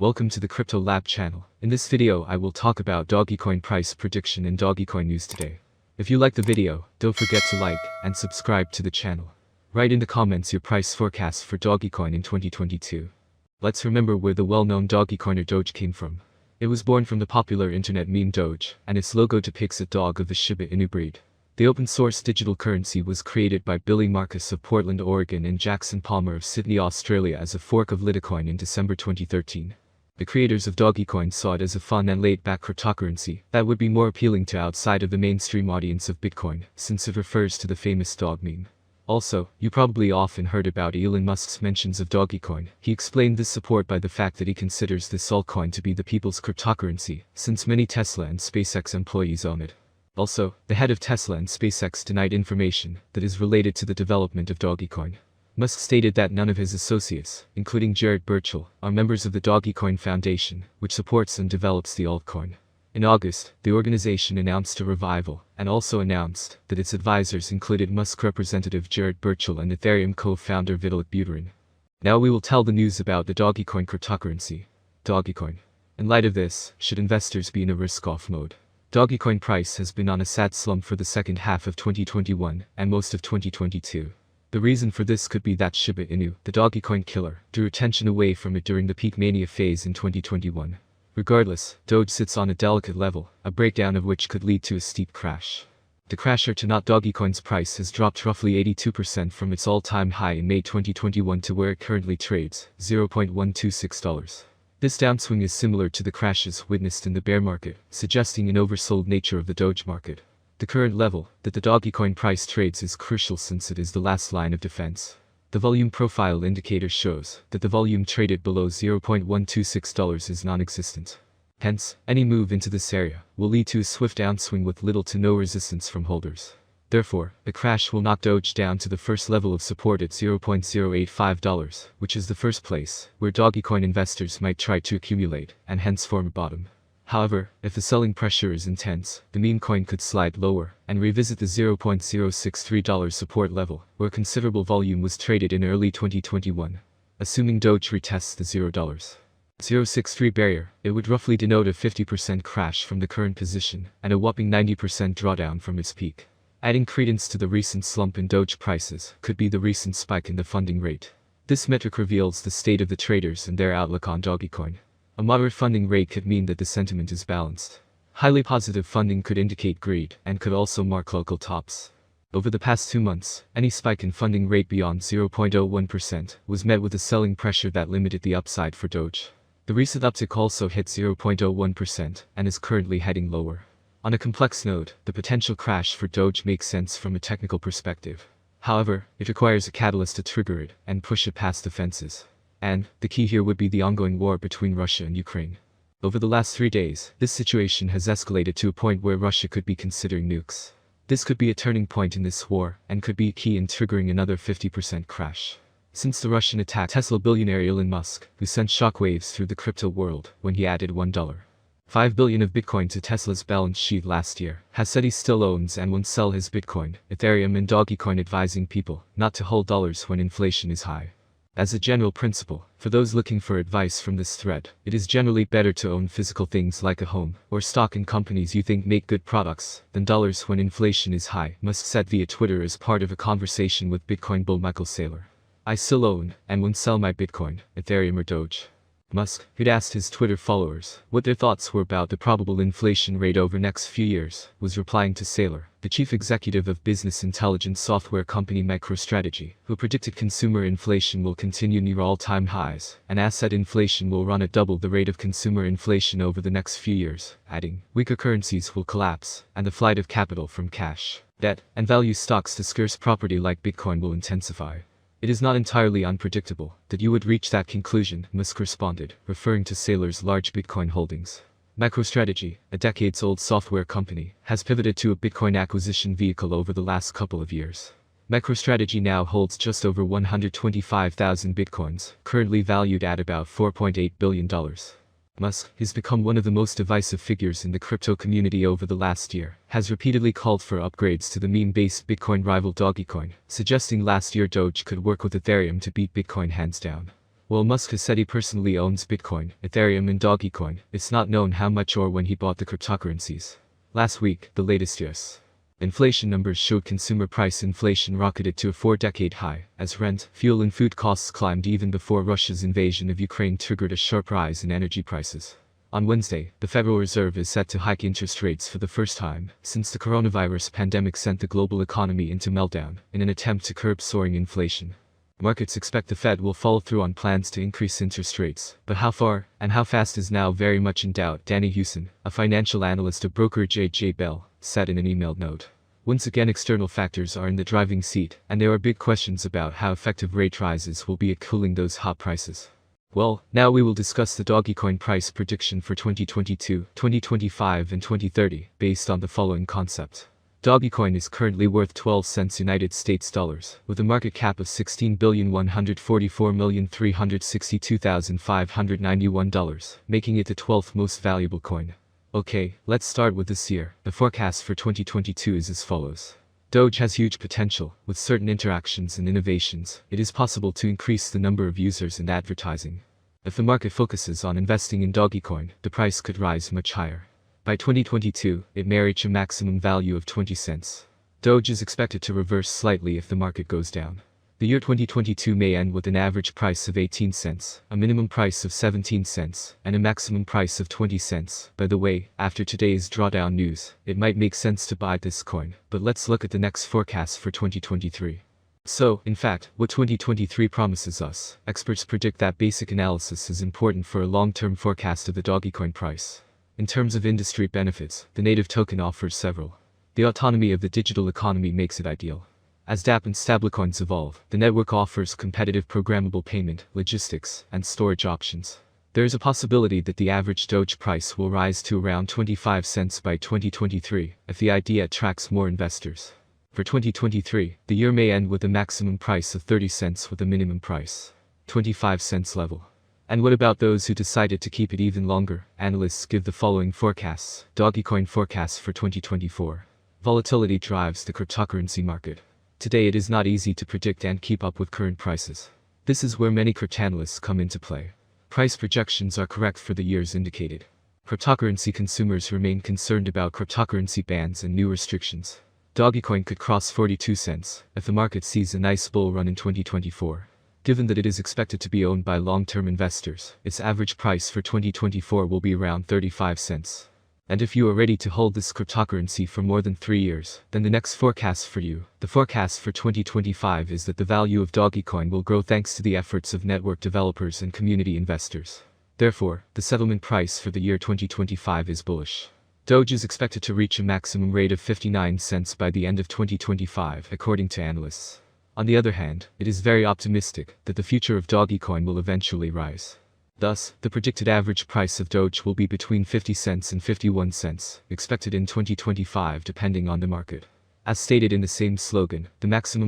Welcome to the Crypto Lab channel. In this video I will talk about Dogecoin price prediction and Dogecoin news today. If you like the video, don't forget to like and subscribe to the channel. Write in the comments your price forecast for Dogecoin in 2022. Let's remember where the well-known Dogecoiner Doge came from. It was born from the popular internet meme Doge, and its logo depicts a dog of the Shiba Inu breed. The open-source digital currency was created by Billy Marcus of Portland, Oregon and Jackson Palmer of Sydney, Australia as a fork of Litecoin in December 2013. The creators of Dogecoin saw it as a fun and laid-back cryptocurrency that would be more appealing to outside of the mainstream audience of Bitcoin, since it refers to the famous dog meme. Also, you probably often heard about Elon Musk's mentions of Dogecoin. He explained this support by the fact that he considers this altcoin to be the people's cryptocurrency, since many Tesla and SpaceX employees own it. Also, the head of Tesla and SpaceX denied information that is related to the development of Dogecoin. Musk stated that none of his associates, including Jared Birchall, are members of the Dogecoin Foundation, which supports and develops the altcoin. In August, the organization announced a revival, and also announced that its advisors included Musk representative Jared Birchall and Ethereum co-founder Vitalik Buterin. Now we will tell the news about the Dogecoin cryptocurrency. Dogecoin. In light of this, should investors be in a risk-off mode? Dogecoin price has been on a sad slump for the second half of 2021 and most of 2022. The reason for this could be that Shiba Inu, the Dogecoin killer, drew attention away from it during the peak mania phase in 2021. Regardless, Doge sits on a delicate level, a breakdown of which could lead to a steep crash. The crasher to not Dogecoin's price has dropped roughly 82% from its all-time high in May 2021 to where it currently trades, $0.126. This downswing is similar to the crashes witnessed in the bear market, suggesting an oversold nature of the Doge market. The current level that the Dogecoin price trades is crucial since it is the last line of defense. The volume profile indicator shows that the volume traded below $0.126 is non-existent. Hence, any move into this area will lead to a swift downswing with little to no resistance from holders. Therefore, the crash will knock Doge down to the first level of support at $0.085, which is the first place where Dogecoin investors might try to accumulate, and hence form a bottom. However, if the selling pressure is intense, the meme coin could slide lower and revisit the $0.063 support level, where considerable volume was traded in early 2021. Assuming Doge retests the $0.063 barrier, it would roughly denote a 50% crash from the current position and a whopping 90% drawdown from its peak. Adding credence to the recent slump in Doge prices could be the recent spike in the funding rate. This metric reveals the state of the traders and their outlook on Dogecoin. A moderate funding rate could mean that the sentiment is balanced. Highly positive funding could indicate greed and could also mark local tops. Over the past 2 months, any spike in funding rate beyond 0.01% was met with a selling pressure that limited the upside for Doge. The recent uptick also hit 0.01% and is currently heading lower. On a complex note, the potential crash for Doge makes sense from a technical perspective. However, it requires a catalyst to trigger it and push it past the fences. And, the key here would be the ongoing war between Russia and Ukraine. Over the last 3 days, this situation has escalated to a point where Russia could be considering nukes. This could be a turning point in this war, and could be a key in triggering another 50% crash. Since the Russian attack, Tesla billionaire Elon Musk, who sent shockwaves through the crypto world when he added $1.5 billion of Bitcoin to Tesla's balance sheet last year, has said he still owns and won't sell his Bitcoin, Ethereum and Dogecoin, advising people not to hold dollars when inflation is high. As a general principle, for those looking for advice from this thread, it is generally better to own physical things like a home, or stock in companies you think make good products, than dollars when inflation is high, Musk said via Twitter as part of a conversation with Bitcoin bull Michael Saylor. I still own, and won't sell my Bitcoin, Ethereum or Doge. Musk, who'd asked his Twitter followers what their thoughts were about the probable inflation rate over next few years, was replying to Saylor, the chief executive of business intelligence software company MicroStrategy, who predicted consumer inflation will continue near all-time highs, and asset inflation will run at double the rate of consumer inflation over the next few years, adding, weaker currencies will collapse, and the flight of capital from cash, debt, and value stocks to scarce property like Bitcoin will intensify. It is not entirely unpredictable that you would reach that conclusion, Musk responded, referring to Saylor's large Bitcoin holdings. MicroStrategy, a decades-old software company, has pivoted to a Bitcoin acquisition vehicle over the last couple of years. MicroStrategy now holds just over 125,000 Bitcoins, currently valued at about $4.8 billion. Musk, who's become one of the most divisive figures in the crypto community over the last year, has repeatedly called for upgrades to the meme-based Bitcoin rival Dogecoin, suggesting last year Doge could work with Ethereum to beat Bitcoin hands down. While Musk has said he personally owns Bitcoin, Ethereum and Dogecoin, it's not known how much or when he bought the cryptocurrencies. Last week, the latest U.S. inflation numbers showed consumer price inflation rocketed to a 4-decade high, as rent, fuel and food costs climbed even before Russia's invasion of Ukraine triggered a sharp rise in energy prices. On Wednesday, the Federal Reserve is set to hike interest rates for the first time since the coronavirus pandemic sent the global economy into meltdown in an attempt to curb soaring inflation. Markets expect the Fed will follow through on plans to increase interest rates, but how far and how fast is now very much in doubt, Danny Houston, a financial analyst of brokerage J. Bell, said in an emailed note. Once again, external factors are in the driving seat, and there are big questions about how effective rate rises will be at cooling those hot prices. Well, now we will discuss the Dogecoin price prediction for 2022, 2025 and 2030, based on the following concept. Dogecoin is currently worth 12 cents United States dollars, with a market cap of $16,144,362,591, making it the 12th most valuable coin. Okay, let's start with this year. The forecast for 2022 is as follows. Doge has huge potential. With certain interactions and innovations, it is possible to increase the number of users and advertising. If the market focuses on investing in Dogecoin, the price could rise much higher. By 2022, it may reach a maximum value of 20 cents. Doge is expected to reverse slightly if the market goes down. The year 2022 may end with an average price of 18 cents, a minimum price of 17 cents, and a maximum price of 20 cents. By the way, after today's drawdown news, it might make sense to buy this coin, but let's look at the next forecast for 2023. So, in fact, what 2023 promises us, experts predict that basic analysis is important for a long-term forecast of the Dogecoin price. In terms of industry benefits, the native token offers several. The autonomy of the digital economy makes it ideal. As dApp and stablecoins evolve, the network offers competitive programmable payment, logistics, and storage options. There is a possibility that the average Doge price will rise to around 25 cents by 2023, if the idea attracts more investors. For 2023, the year may end with a maximum price of 30 cents with a minimum price, 25 cents level. And what about those who decided to keep it even longer? Analysts give the following forecasts. Dogecoin forecasts for 2024. Volatility drives the cryptocurrency market. Today it is not easy to predict and keep up with current prices. This is where many cryptanalysts come into play. Price projections are correct for the years indicated. Cryptocurrency consumers remain concerned about cryptocurrency bans and new restrictions. Dogecoin could cross 42 cents if the market sees a nice bull run in 2024. Given that it is expected to be owned by long-term investors, its average price for 2024 will be around 35 cents. And if you are ready to hold this cryptocurrency for more than 3 years, then the next forecast for you. The forecast for 2025 is that the value of Dogecoin will grow thanks to the efforts of network developers and community investors. Therefore, the settlement price for the year 2025 is bullish. Doge is expected to reach a maximum rate of 59 cents by the end of 2025, according to analysts. On the other hand, it is very optimistic that the future of Dogecoin will eventually rise. Thus, the predicted average price of Doge will be between 50 cents and 51 cents, expected in 2025 depending on the market. As stated in the same slogan, the maximum